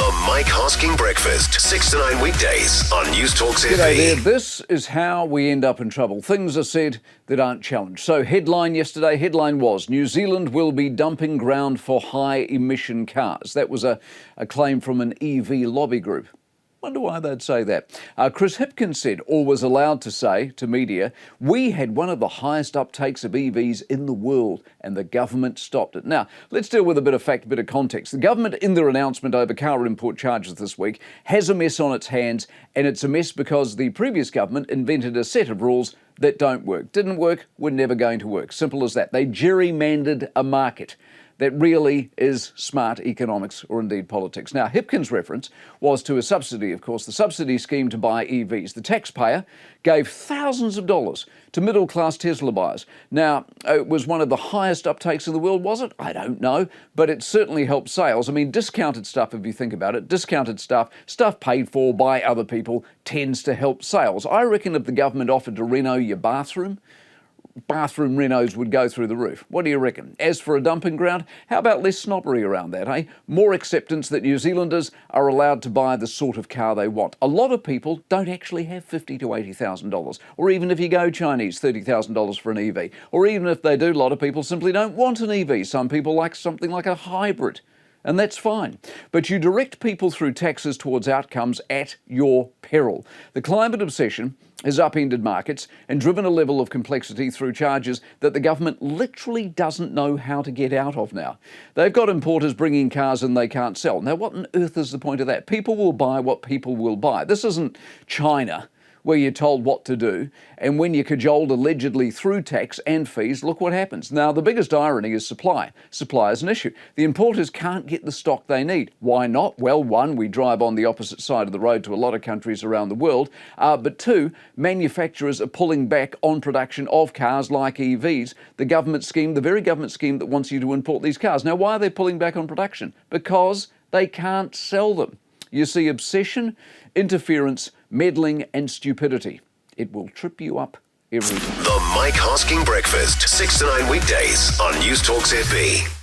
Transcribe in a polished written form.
The Mike Hosking Breakfast, 6 to 9 weekdays on News Talks G'day there. FB. This is how we end up in trouble. Things are said that aren't challenged. So headline was, New Zealand will be dumping ground for high emission cars. That was a claim from an EV lobby group. Wonder why they'd say that. Chris Hipkins said, or was allowed to say to media, we had one of the highest uptakes of EVs in the world and the government stopped it. Now, let's deal with a bit of fact, a bit of context. The government, in their announcement over car import charges this week, has a mess on its hands, and it's a mess because the previous government invented a set of rules that don't work. Didn't work, were never going to work. Simple as that. They gerrymandered a market. That really is smart economics or indeed politics. Now, Hipkins' reference was to a subsidy, of course, the subsidy scheme to buy EVs. The taxpayer gave thousands of dollars to middle-class Tesla buyers. Now, it was one of the highest uptakes in the world, was it? I don't know, but it certainly helped sales. I mean, discounted stuff, if you think about it, discounted stuff paid for by other people tends to help sales. I reckon if the government offered to reno your bathroom renos would go through the roof. What do you reckon? As for a dumping ground, how about less snobbery around that, eh? More acceptance that New Zealanders are allowed to buy the sort of car they want. A lot of people don't actually have $50,000 to $80,000, or even if you go Chinese, $30,000 for an EV. Or even if they do, a lot of people simply don't want an EV. Some people like something like a hybrid. And that's fine. But you direct people through taxes towards outcomes at your peril. The climate obsession has upended markets and driven a level of complexity through charges that the government literally doesn't know how to get out of now. They've got importers bringing cars in they can't sell. Now, what on earth is the point of that? People will buy what people will buy. This isn't China, where you're told what to do, and when you're cajoled allegedly through tax and fees, look what happens. Now, the biggest irony is supply. Supply is an issue. The importers can't get the stock they need. Why not? Well, one, we drive on the opposite side of the road to a lot of countries around the world, but two, manufacturers are pulling back on production of cars like EVs, the government scheme, the very government scheme that wants you to import these cars. Now, why are they pulling back on production? Because they can't sell them. You see, obsession, interference, meddling and stupidity. It will trip you up every time. The Mike Hosking Breakfast, 6 to 9 weekdays on News Talks FB.